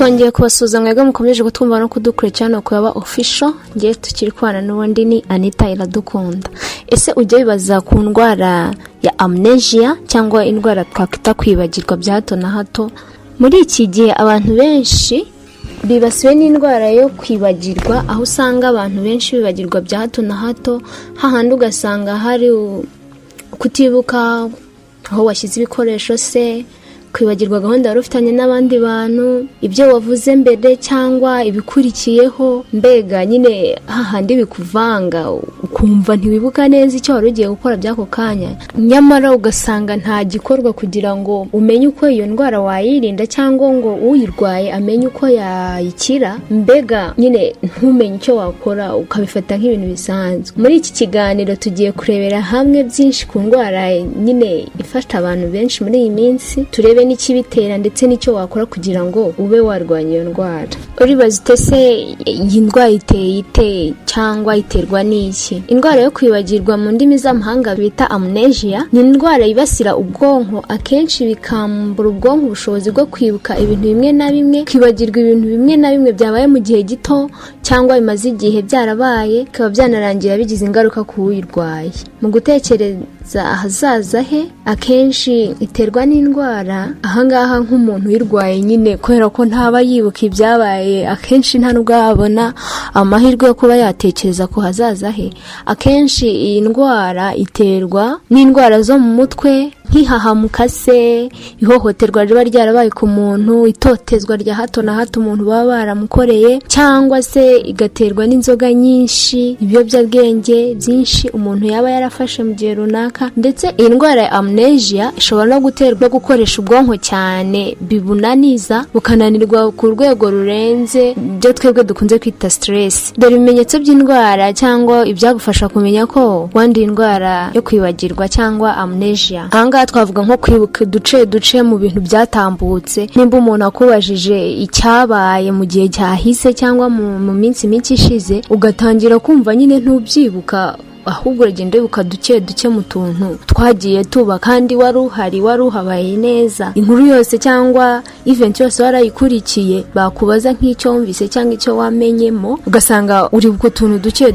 twongeye kubasuza mwega mukomeje gutwumva no kudukurikirana kuyaba official ngiye tukiri kwana n'ubundi ni Anita Iradukunda. Ese ujye bibaza ku ndwara ya amnesia cyangwa indwara twakwita kwibagirwa bya hato na hato? Muri iki gihe abantu benshi bibasiwe n'indwara yo kwibagirwa, aho usanga abantu benshi bibagirwa bya hato na hato, hahandi ugasanga hari kutibuka aho washyize ibikoresho se, kwibagirwa gahunda wari ufitanye n'abandi bantu, ibyo wavuze mbere cyangwa ibikurikiyeho, mbega nyine hahandi bikuvanga ukumva ntiwibuka neza icyo wari ugiye gukora by'ako kanya, nyamara ugasanga nta gikorwa kugira ngo umenye uko iyo ndwara wayirinda cyangwa ngo uyirwaye amenye uko yayikira, mbega nyine ntumenye icyo wakora ukabifata nk'ibintu bisanzwe. Muri iki kiganiro tugiye kurebera hamwe byinshi ku ndwara nyine ifasha abantu benshi muri iyi minsi, turebe n'ikibitera ndetse n'icyo wakora kugira ngo ube warwanya iyo ndwara. Uribaza ute se iyi ndwara iteye ite cyangwa iterwa n'iki? Indwara yo kwibagirwa mu ndimi z'amahanga bita amnesia ni indwara yibasira ubwonko, akenshi bikambura ubwonko ubushobozi bwo kwibuka ibintu bimwe na bimwe, kwibagirwa ibintu bimwe na bimwe byabaye mu gihe gito cyangwa bimaze igihe byarabaye, bikaba byanarangira bigize ingaruka ku uyirwaye. Mu gutekereza ahazaza he, akenshi iterwa n'indwara ahangaha nk'umuntu uyirwaye nyine kubera ko ntaba yibuka ibyabaye, akenshi nta nubwo yabona amahirwe yo kuba yatekereza ku hazaza he. Akenshi iyi ndwara iterwa n'indwara zo mu mutwe nk'ihahamuka se, ihohoterwa riba ryarabaye ku muntu, itotezwa rya hato na hato umuntu baba baramukoreye, cyangwa se igaterwa n'inzoga nyinshi, ibiyobyabwenge byinshi umuntu yaba yarafashe mu gihe runaka. Ndetse iyi ndwara ya amnesia ishobora no guterwa gukoresha ubwonko cyane bibunaniza, bukananirwa ku rwego rurenze ibyo twebwe dukunze kwita stress. Dore ibimenyetso by'indwara cyangwa ibyagufasha kumenya ko wanduye indwara yo kwibagirwa cyangwa amnesia. Twavuga nko kwibuka duce mu bintu byatambutse. Nimba umuntu akubajije icyabaye mu gihe cyahise cyangwa mu minsi mike ishize, ugatangira kumva nyine ntubyibuka, ahubwo uragenda wibuka duke mu tuntu twagiye tuba kandi wari uhari, wari uhabaye neza. Inkuru yose cyangwa event yose warayikurikiye, bakubaza nk'icyo wumvise cyangwa icyo wamenyemo, ugasanga uri ku tuntu duke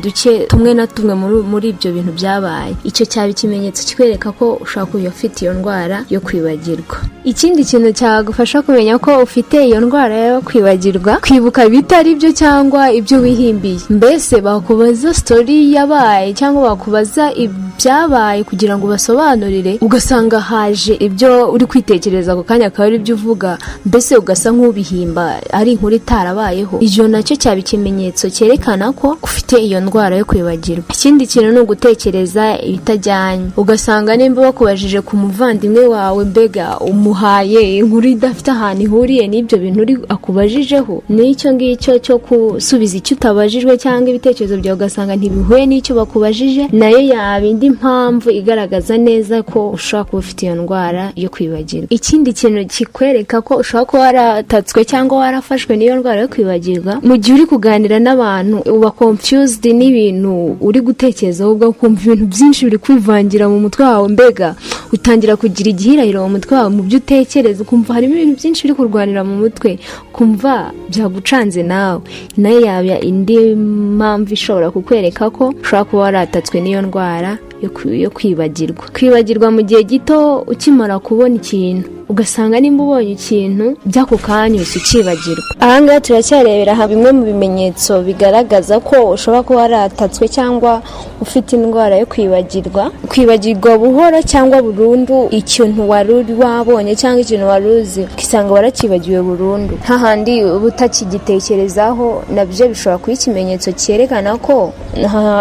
tumwe na tumwe muri ibyo bintu byabaye. Icyo cyaba ikimenyetso kikwereka ko ushaka kuba ufite iyo ndwara yo kwibagirwa. Ikindi kintu cyagufasha kumenya ko ufite iyo ndwara yo kwibagirwa, kwibuka ibitari byo cyangwa ibyo wihimbiye. Mbese bakubaza story yabaye cyangwa bakubaza ibyabaye kugira ngo basobanurire, ugasanga haje ibyo uri kwitekereza ako kanya akaba ari byo uvuga, mbese ugasa nk'ubihimba ari inkuru itarabayeho. Iyo nacyo cyaba ikimenyetso cyerekana ko ufite iyo ndwara yo kwibagirwa. Ikindi kintu ni ugutekereza ibitajyanye, ugasanga nimba bakubajije ku muvandimwe wawe, mbega umuhaye inkuru idafite ahantu ihuriye n'ibyo bintu uri akubajijeho. N'icyo ngicyo cyo gusubiza icyo utabajijwe cyangwa ibitekerezo byawe ugasanga ntibihuye n'icyo bakubajije, nayo yaba indi mpamvu igaragaza neza ko ushobora kuba ufite iyo ndwara yo kwibagirwa. Ikindi kintu kikwereka ko ushobora kuba waratatswe cyangwa warafashwe n'iyo ndwara yo kwibagirwa, mu gihe uri kuganira n'abantu uba confused n'ibintu uri gutekereza, ahubwo ukumva ibintu byinshi biri kwivangira mu mutwe wawe, mbega utangira kugira igihirahiro mu mutwe wawe mu byo utekereza, ukumva harimo ibintu byinshi biri kurwanira mu mutwe, ukumva byagucanze nawe. Nayo yaba indi mpamvu ishobora kukwereka ko ushobora kuba waratatswe n'iyo ndwara yo kwibagirwa. Kwibagirwa mu gihe gito ukimara kubona ikintu, ugasanga nimba ubonye ikintu by'ako kanya ukibagirwa. Ahangaha turacyarebera bimwe mu bimenyetso bigaragaza ko ushobora kuba waratatswe cyangwa ufite indwara yo kwibagirwa. Kwibagirwa buhoro cyangwa burundu ikintu wari wabonye cyangwa ikintu wari uzi, ukisanga warakibagiwe burundu, hahandi uba utakigitekerezaho, nabyo bishobora kuba ikimenyetso cyerekana ko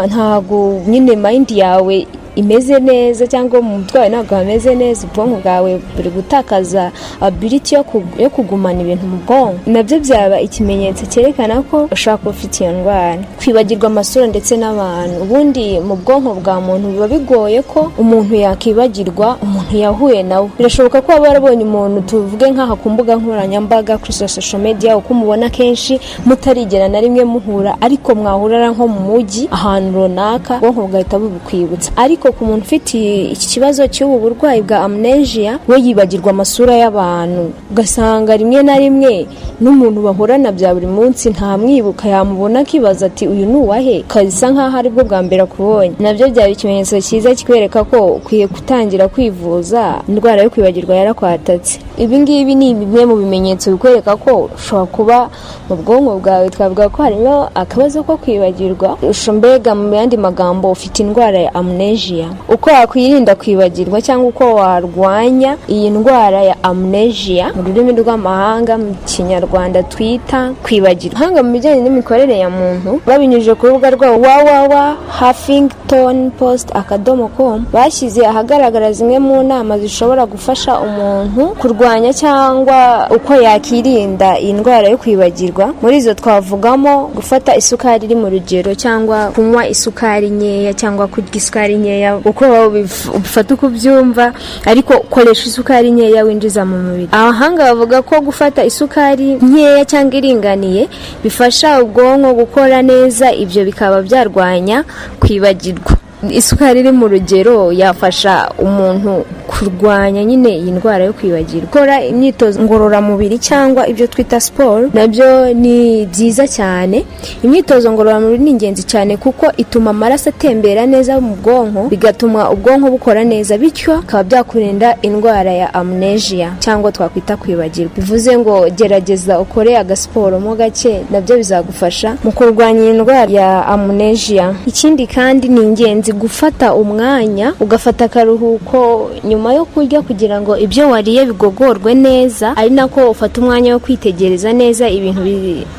ntago nyine mind yawe imeze neza cyangwa mu mutwe wawe ntabwo hameze neza, ubwonko bwawe buri gutakaza ability yo kugumana ibintu mu bwonko. Nabyo byaba ikimenyetso cyerekana ko ushaka kuba ufite iyo ndwara. Kwibagirwa amasura ndetse n'abantu, ubundi mu bwonko bwa muntu biba bigoye ko umuntu yakibagirwa umuntu yahuye nawe. Birashoboka ko waba warabonye umuntu, tuvuge nk'aha ku mbuga nkoranyambaga kuri social media, uko umubona kenshi mutarigera na rimwe muhura, ariko mwahurira nko mu mujyi ahantu runaka, ubwonko bugahita bubikwibutsa. Ariko ariko ku muntu ufite iki kibazo cy'ubu burwayi bwa amnesia we yibagirwa amasura y'abantu, ugasanga rimwe na rimwe n'umuntu bahorana bya buri munsi ntamwibuka, yamubona akibaza ati uyu ni uwahe, kasa nkaho ari bwo bwa mbere akubonye. Nabyo byari ikimenyetso cyiza kikwereka ko ukwiye gutangira kwivuza indwara yo kwibagirwa yarakwatatse. Ibi ngibi ni bimwe mu bimenyetso bikwereka ko ushobora kuba mu bwonko bwawe twavuga ko harimo akabazo ko kwibagirwa. Mbega mu yandi magambo ufite indwara ya amnesia. Uko wakwirinda kwibagirwa cyangwa uko warwanya iyi ndwara ya amnesia mu rurimi rw'amahanga mu Kinyarwanda twita kwibagirwa. Hanga mu bijyanye n'imikorere ya muntu babinyujije ku rubuga rwabo www.huffingtonpost.com bashyize ahagaragara zimwe mu nama zishobora gufasha umuntu kurwanya cyangwa uko yakirinda iyi ndwara yo kwibagirwa. Muri izo twavugamo gufata isukari iri mu rugero cyangwa kunywa isukari nkeya cyangwa kurya isukari nkeya uko ubifata uko ubyumva, ariko ukoresha isukari nkeya winjiza mu mubiri. Abahanga bavuga ko gufata isukari nkeya cyangwa iringaniye bifasha ubwonko gukora neza, ibyo bikaba byarwanya kwibagirwa. Isukari iri mu rugero yafasha umuntu kurwanya nyine iyi ndwara yo kwibagirwa. Gukora imyitozo ngororamubiri cyangwa ibyo twita siporo nabyo ni byiza cyane. Imyitozo ngororamubiri ni ingenzi cyane kuko ituma amaraso atembera neza mu bwonko, bigatuma ubwonko bukora neza, bityo bikaba byakurinda indwara ya amnesia cyangwa twakwita kwibagirwa. Bivuze ngo gerageza ukore agasiporo mo gake, nabyo bizagufasha mu kurwanya iyi ndwara ya amnesia. Ikindi kandi ni ingenzi gufata umwanya ugafata akaruhuko nyuma yo kurya kugira ngo ibyo wariye bigogorwe neza, ari nako ufata umwanya wo kwitegereza neza ibintu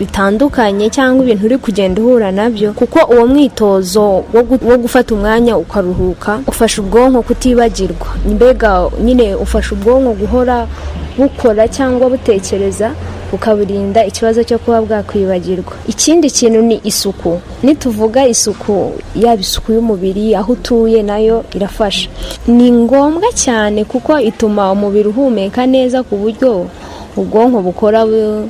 bitandukanye cyangwa ibintu uri kugenda uhura nabyo, kuko uwo mwitozo wo gufata umwanya ukaruhuka ufasha ubwonko kutibagirwa. Mbega nyine ufasha ubwonko guhora bukora cyangwa butekereza, ukaburinda ikibazo cyo kuba bwakwibagirwa. Ikindi kintu ni isuku. Nituvuga isuku, yaba isuku y'umubiri, aho utuye nayo irafasha. Ni ngombwa cyane kuko ituma umubiri uhumeka neza ku buryo ubwonko bukora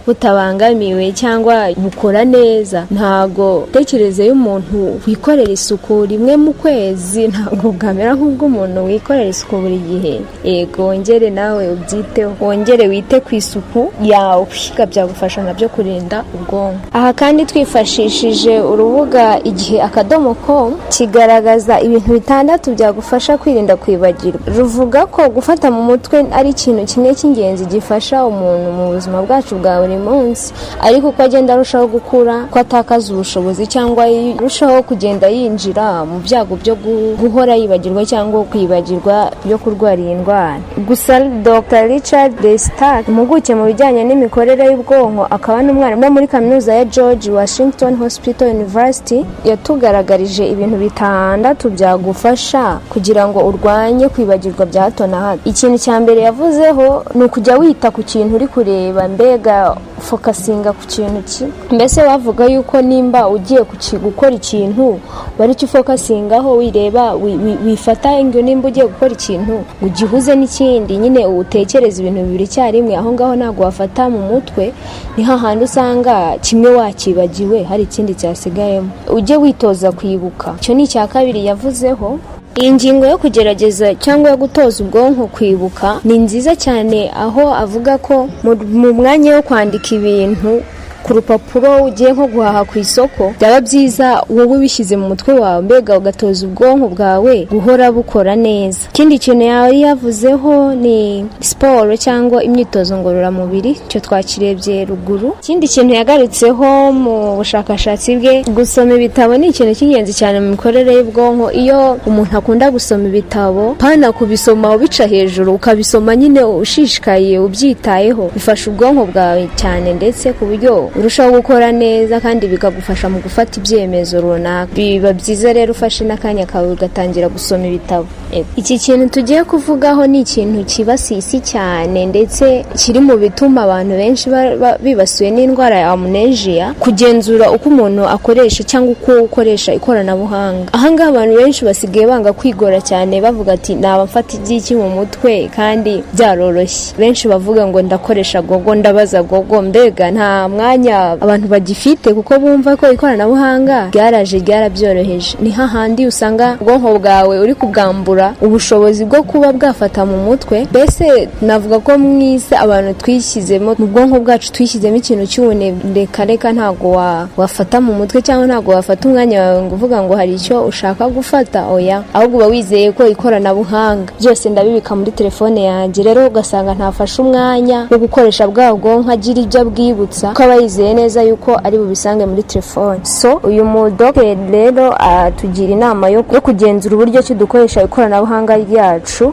butabangamiwe cyangwa bukora neza. Ntago tekereze y'umuntu wikorera isuku rimwe mu kwezi ntago bwamera nk'ubw'umuntu wikorera isuku buri gihe. Yego, wongere nawe ubyiteho, wongere wite ku isuku yawe, byagufasha nabyo kurinda ubwonko. Aha kandi twifashishije urubuga igihe.com kigaragaza ibintu 6 byagufasha kwirinda kwibagirwa. Ruvuga ko gufata mu mutwe ari ikintu kimwe cy'ingenzi gifasha umuntu mu buzima bwacu bwa buri munsi, ariko uko agenda arushaho gukura, ko atakaza ubushobozi cyangwa arushaho kugenda yinjira mu byago byo guhora yibagirwa cyangwa kwibagirwa byo kurwara iyi ndwara. Gusa Dr. Richard de Stark, impuguke mu bijyanye n'imikorere y'ubwonko akaba n'umwarimu muri kaminuza ya George Washington Hospital University, yatugaragarije ibintu 6 byagufasha kugira ngo urwanye kwibagirwa bya hato na hato. Ikintu cya mbere yavuzeho ni ukujya wita ku kintu uri kureba, mbega fokasinga ku kintu ki. Mbese bavuga yuko nimba ugiye gukora ikintu bari cyo fokasingaho, wireba wifata ngo nimba ugiye gukora ikintu ugihuze n'ikindi, nyine utekereza ibintu bibiri cyarimwe, aho ngaho ntago wafata mu mutwe, ni hahandi usanga kimwe wakibagiwe hari ikindi cyasigayemo. Ujye witoza kwibuka. Icyo ni icya kabiri yavuzeho. Iyi ngingo yo kugerageza cyangwa yo gutoza ubwonko kwibuka ni nziza cyane, aho avuga ko mu mwanya wo kwandika ibintu ku rupapuro ugiye nko guhaha ku isoko, byaba byiza wowe ubishyize mu mutwe wawe, mbega ugatoza ubwonko bwawe guhora bukora neza. Ikindi kintu yari yavuzeho ni siporo cyangwa imyitozo ngororamubiri, cyo twakirebye ruguru. Ikindi kintu yagarutseho mu bushakashatsi bwe, gusoma ibitabo ni ikintu cy'ingenzi cyane mu mikorere y'ubwonko. Iyo umuntu akunda gusoma ibitabo, pana kubisoma ubica hejuru, ukabisoma nyine ushishikaye ubyitayeho, bifasha ubwonko bwawe cyane, ndetse ku buryo urushaho gukora neza kandi bikagufasha mu gufata ibyemezo runaka. Biba byiza rero ufashe n'akanya kawe ugatangira gusoma ibitabo. Iki kintu tugiye kuvugaho ni ikintu kibasisi cyane, ndetse kiri mu bituma abantu benshi bibasiwe n'indwara ya amnesia, kugenzura uko umuntu akoresha cyangwa uko ukoresha ikoranabuhanga. Ahangaha abantu benshi basigaye banga kwigora cyane, bavuga ati naba mfata igiki mu mutwe kandi byaroroshye. Benshi bavuga ngo ndakoresha gogo, ndabaza gogo, mbega nta mwanya mwanya abantu bagifite kuko bumva ko ikoranabuhanga ryaraje ryarabyoroheje. Ni hahandi usanga ubwonko bwawe uri kubwambura ubushobozi bwo kuba bwafata mu mutwe. Mbese navuga ko mwise abantu twishyizemo mu bwonko bwacu twishyizemo ikintu cy'ubunebwe ntago wafata mu mutwe cyangwa ntago wafata umwanya wawe ngo uvuga ngo hari icyo ushaka gufata, oya, ahubwo uba wizeye ko ikoranabuhanga byose ndabibika muri telefone yanjye. Rero ugasanga ntafashe umwanya wo gukoresha bwa bwonko agira ibyo abwibutsa ko aba yizeye neza yuko ari bubisange muri telefone. So uyu mudokiteri rero atugira inama yo kugenzura uburyo ki dukoresha ikoranabuhanga ryacu.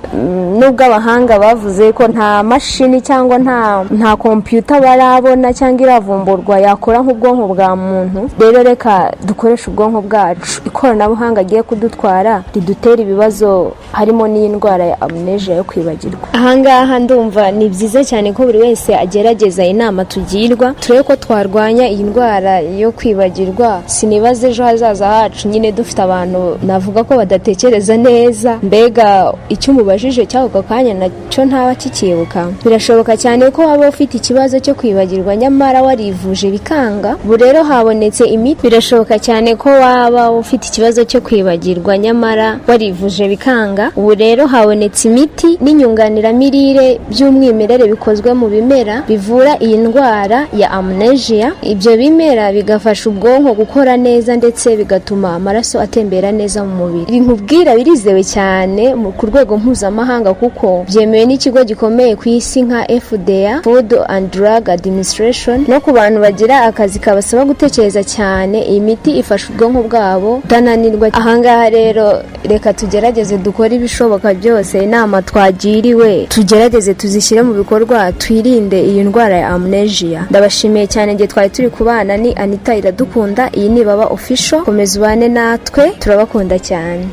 Nubwo abahanga bavuze ko nta mashini cyangwa nta computer barabona cyangwa iravumburwa yakora nk'ubwonko bwa muntu, rero reka dukoresha ubwonko bwacu. Ikoranabuhanga agiye kudutwara ridutera ibibazo harimo n'indwara ya amnesia yo kwibagirwa. Ahangaha ndumva ni byiza cyane ko buri wese agerageza inama tugirwa turebe ko twarwanya iyi ndwara yo kwibagirwa. Sinibaze ejo hazaza hacu nyine dufite abantu navuga ko badatekereza neza, mbega icyo umubajije cy'ako kanya nacyo ntaba kikibuka. Birashoboka cyane ko waba ufite ikibazo cyo kwibagirwa nyamara warivuje bikanga, ubu rero habonetse imiti. Birashoboka cyane ko waba ufite ikibazo cyo kwibagirwa nyamara warivuje bikanga, ubu rero habonetse imiti n'inyunganiramirire by'umwimerere bikozwe mu bimera bivura iyi ndwara ya amnesia. Ibyo bimera bigafasha ubwonko gukora neza ndetse bigatuma amaraso atembera neza mu mubiri. Nkubwira birizewe cyane ku rwego mpuzamahanga kuko byemewe n'ikigo gikomeye ku isi nka FDA, Food and Drug Administration. No ku bantu bagira akazi kabasaba gutekereza cyane, iyi miti ifasha ubwonko bwabo kutananirwa. Ahangaha rero reka tugerageze dukore ibishoboka byose, inama twagiriwe tugerageze tuzishyire mu bikorwa, twirinde iyi ndwara ya amnesia. Ndabashimiye cyane, ngiye twari turi kubana ni Anita Iradukunda. Iyi ni Baba Official, komeza ubane natwe, turabakunda cyane.